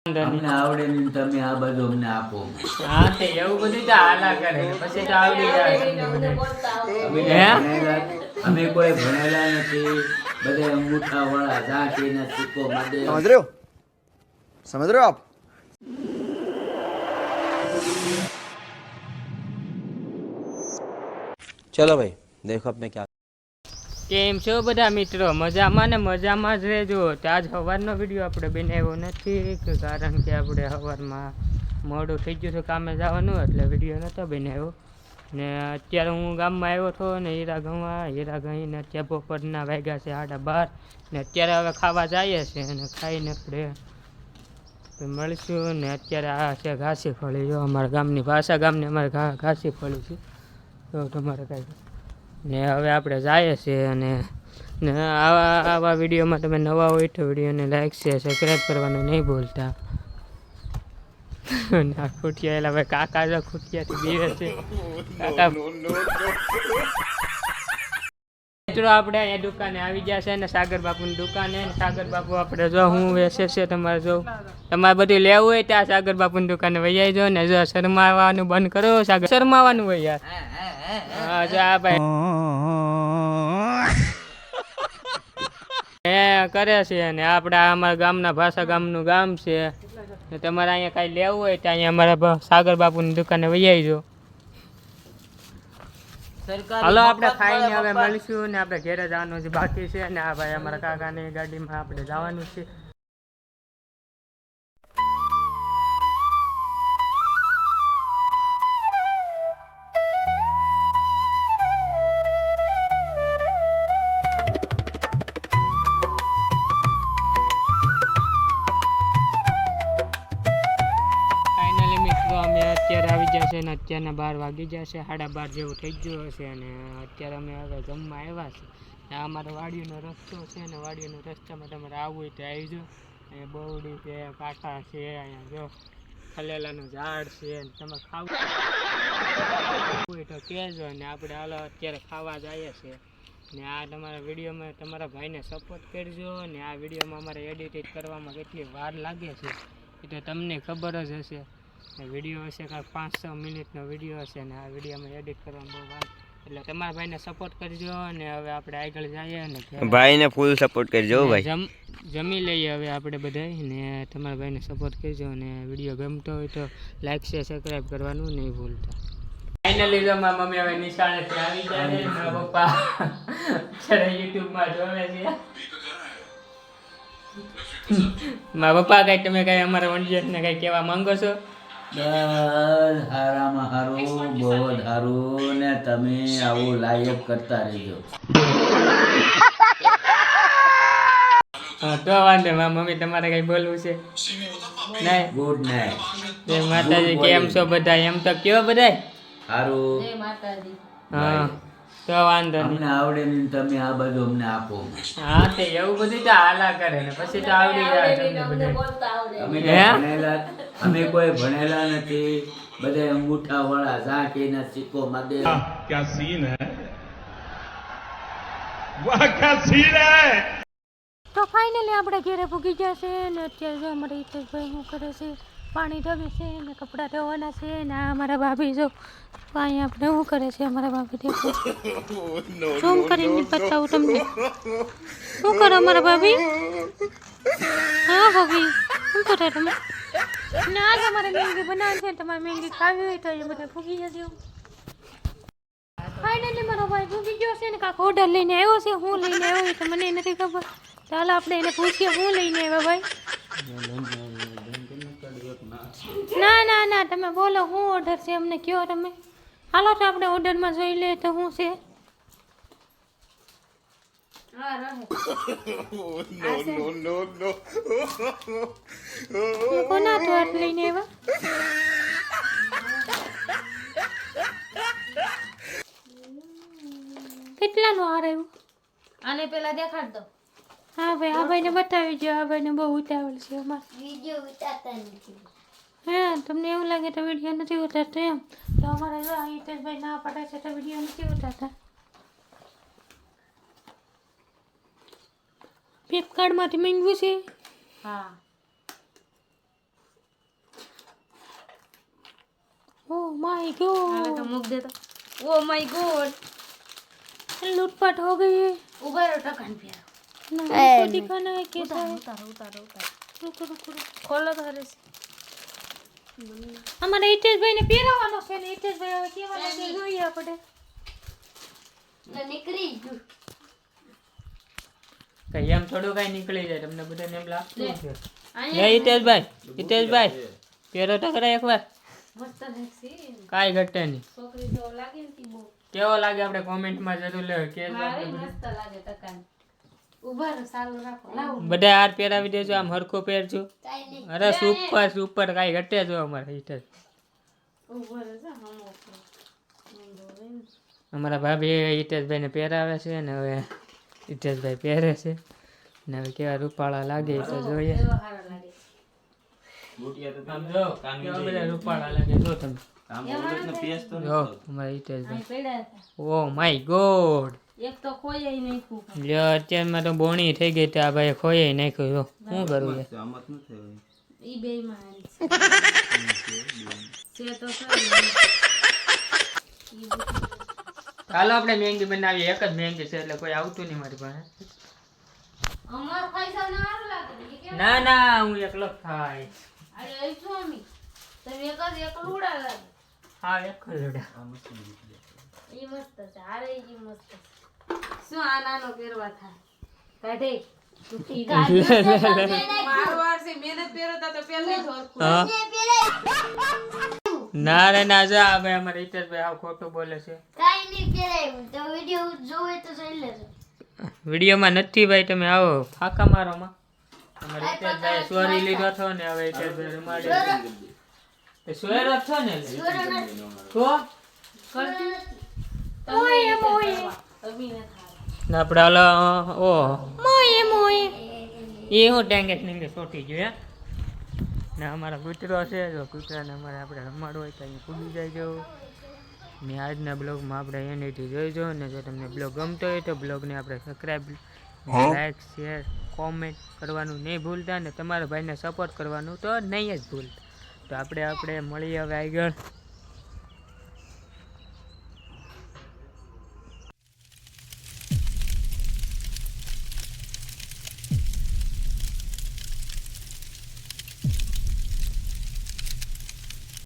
અમને આવડે નહીં તમે આ બધું અમને આપો. હા તે એવું બધું તો હાલા કરે પછી તો આવડી જાય. અમે કોઈ ભણેલા નથી, બધા અંગૂઠા વાળા ઝાંકીને સિક્કો માદે. समझ रहे हो आप? चलो भाई देखो अपने क्या કેમ છો બધા મિત્રો? મજામાં ને મજામાં જ રહેજો. તો આજ સવારનો વિડીયો આપણે બનાવ્યો નથી કારણ કે આપણે સવારમાં મોડું થઈ ગયું હતું કામે જવાનું એટલે વિડીયો નહોતો બનાવ્યો. ને અત્યારે હું ગામમાં આવ્યો હતો ને હીરા ગઈને અત્યારે બપોરના વાગ્યા છે 12:30 ને અત્યારે હવે ખાવા જઈએ છે અને ખાઈને આપણે મળીશું. ને અત્યારે આ છે ઘાસી ફળી, જો અમારા ગામની ભાષા ગામની અમારે ઘાસી ફળી છે તો તમારે કાંઈ. ને હવે આપણે જઈએ છીએ અને આવા વિડીયોમાં તમે નવા હોય તો વિડીયોને લાઈક શેર સબસ્ક્રાઈબ કરવાનું નહીં ભૂલતા. ના ખૂટિયા એલા ભાઈ કાકા જો ખૂટિયાથી બીવે છે કાકા. મિત્રો આપણે અહીંયા દુકાને આવી ગયા છે ને સાગર બાપુની દુકાને. સાગર બાપુ આપણે જો હું વેચે છે તમારે જો તમારે બધું લેવું હોય ત્યાં સાગર બાપુની દુકાને વહી આવજો ને જો શરમાવાનું બંધ કરો. સાગર શરમાવાનું હોય યાર. હા જો આ ભાઈ કરે છે અને આપણા અમારા ગામના ભાષા ગામનું ગામ છે ને તમારે અહીંયા કાંઈ લેવું હોય તો અહીંયા અમારા સાગર બાપુની દુકાને વહી આવજો. હાલો આપણે ખાઈને હવે મળીશું ને આપણે ઘરે જવાનું છે બાકી છે ને આ ભાઈ અમારા કાકાની ગાડીમાં આપણે જવાનું છે. અમે અત્યારે આવી જશે ને અત્યારના 12 વાગી જશે, 12:30 જેવું થઈ ગયું હશે અને અત્યારે અમે હવે જમવા આવ્યા છે. આ અમારો વાડીનો રસ્તો છે ને વાડીનો રસ્તામાં તમારે આવવું હોય તો આવી જાઓ. અહીંયા બવડી છે, કાંઠા છે, અહીંયા જો ખલેલાનું ઝાડ છે ને તમે ખાવું હોય તો કહેજો ને આપણે હાલો અત્યારે ખાવા જઈએ છીએ. ને આ તમારા વિડીયોમાં તમારા ભાઈને સપોર્ટ કરજો ને આ વિડીયોમાં અમારે એડિટ કરવામાં કેટલી વાર લાગે છે એ તો તમને ખબર જ હશે. વિડીયો હશે કાંઈક 5-6 મિનિટનો વિડીયો હશે ને આ વિડીયોમાં એડિટ કરવામાં બહુ વાર એટલે તમારા ભાઈને સપોર્ટ કરજો. અને હવે આપણે આગળ જઈએ ને ભાઈને ફૂલ સપોર્ટ કરજો ભાઈ. જમી લઈએ હવે આપણે બધા ને તમારા ભાઈને સપોર્ટ કરજો અને વિડીયો ગમતો હોય તો લાઈક શેર સબસ્ક્રાઈબ કરવાનું નહીં ભૂલતા. ફાઇનલી જો મારા મમ્મી હવે નિશાળેથી આવી ગયા છે, મારા પપ્પા અત્યારે યુટ્યુબમાં જોવે છે. મારા પપ્પા કઈ તમે કઈ અમારા ઓડિયન્સને કઈ કહેવા માંગો છો? બસ હારામાં હારું, બહુ જ હારું ને તમે આવું લાઈક કરતા રહેજો. તો વાંધો મારા મમ્મી તમારે કઈ બોલવું છે? નહીં. Good night. જય માતાજી. કેમ છો બધા? એમ તો કયો બધાય હારું. હા તો વાંધો નહીં. અમને આવડે નહીં તમે આ બધું અમને આપો. હા તે એવું બધું તો હાલા કરે ને પછી તો આવડી જાય તમને બધું. અમે કોઈ ભણેલા નથી, બધા અંગૂઠા વાળા ઝાંકીને સિક્કો માદે. क्या सीन है, वाह क्या सीन है. તો ફાઇનલી આપણે ઘરે પૂગી જશે ને અત્યારે જો અમારા હિતેશભાઈ શું કરે છે, પાણી ધોવે છે ને કપડાં ધોવાના છે ને આ અમારા ભાભી જો અહીંયા આપણે શું કરે છે અમારા ભાભી દેખો ઝૂમ કરીને બતાવું તમને શું કરો અમારા ભાભી. હા ભાભી શું કરો તમે? ના આજ અમારે મેંગી બનાવે છે, તમારે મેંગી ખાવી હોય તો એ બધા પૂગી જજો. ફાઇનલી મારો ભાઈ પૂગી ગયો છે ને કાંક ઓર્ડર લઈને આવ્યો છે. હું લઈને આવ્યો તો મને નથી ખબર. ચાલો આપણે એને પૂછીએ હું લઈને આવ્યા ભાઈ. ના તમે બોલો શું ઓર્ડર છે અમને કયો તમે. હાલો તો આપણે ઓર્ડરમાં જોઈ લઈએ તો શું છે. કોના તો હાથ લઈને આવ્યા? કેટલાનું હાર આવ્યું? આને પેલા દેખાડ દો. હા ભાઈ આ ભાઈને બતાવી દો. આ ભાઈને બહુ ઉતાવળ છે અમારે. વિડિયો ઉતારતા નથી. હા તમને એવું લાગે તો વિડીયો નથી ઉતારતો એમ તો અમારે જો હિતેશભાઈ ના પાડે છે તો વિડીયો નથી ઉતારતા. ફ્લિપકાર્ટમાંથી મંગાવ્યું છે. હા माय हाले गॉड तो मुख दे तो ओ माय गॉड लूटपाट हो गई है ऊपर टकन पे ना हमको दिखाना है कैसा है उतारो उतारो उतारो रुको रुको रुको खोलो तो हरे से અમારે હિતેશભાઈ ને પહેરાવાનો છે ને હિતેશભાઈ હવે કેવાના છે જોઈએ આપણે तो निकली जू કઈ એમ થોડું કઈ નીકળી જાય તમને બધાને એમ લાગતું છે લે હિતેશભાઈ પહેરો તો ખરા એકવાર मस्त सेक्सी કાંઈ ઘટે નહીં छोकरी जो लागे ने ती बो કેવો લાગે આપણે કોમેન્ટમાં જરૂર લે કે मारे मस्त लागे टकन ऊपर सालो राखो लाओ બધા હાર પહેરાવી દેજો આમ હરખો પહેરજો काई नहीं અરે સુપર કાંઈ ઘટે જો અમારે હિતેશ ऊपर से हम અમારા ભાભી હિતેશભાઈને પહેરાવે છે ને હવે હિતેશભાઈ પહેરે છે ને હવે કેવા રૂપાળા લાગે તો જોઈએ हारा लागे આમ જો કેવા બધા રૂપાળા લાગે જો તમે જો અમારા હિતેશભાઈ आई पेड़ा था ઓ માય ગોડ एक तो खोया ही नहीं खूब લ્યો અત્યારમાં તો બોણી થઈ ગઈ તો આ ભાઈ ખોઈ નાખ્યું જો શું કરવું છે ई बेईमान से तो सही ચાલો આપણે મહેંદી બનાવીએ એક જ મહેંદી છે એટલે કોઈ આવતું નહીં મારી પાસે અમાર પૈસા ના હારું લાગે કે કેમ ના ના હું એકલો જ થાય અરે એ સ્વામી તમે એક જ એક લૂડા લાગે હા એક જ જોડે. ઈ મસ્ત છે અરે ઈ મસ્ત છે. શું આ નાનો પહેરવા થાય કાઢે તૂટી હા ના રે ના જા આ ભાઈ અમારે હિતેશભાઈ આવ ખોટું બોલે છે કાઈ નહીં પહેરાયું તો વિડિયો જોવે તો જોઈ લેજો વિડીયોમાં નથી ભાઈ તમે આવો ફાકા મારો માં અમારે હિતેશભાઈ સોરી લીધો છો ને હવે હિતેશભાઈ રૂમાડે એ સોયરો છો ને તો મોય મોય ને આપણે હાલો ઓ મોય મોય એ હું ટેંગે ટેંગે સોટી ગયો ને અમારા કૂતરો છે જો કૂતરાને અમારે આપણે રમાડવો હોય તો અહીં કૂદી જાય જો ને આજના બ્લોગમાં આપણે એનીથી જોઈજો ને જો તમને બ્લોગ ગમતો હોય તો બ્લોગને આપણે સબસ્ક્રાઈબ લાઈક શેર કોમેન્ટ કરવાનું નહીં ભૂલતા ને તમારા ભાઈને સપોર્ટ કરવાનું તો નહીં જ ભૂલતા તો આપણે મળીએ હવે આગળ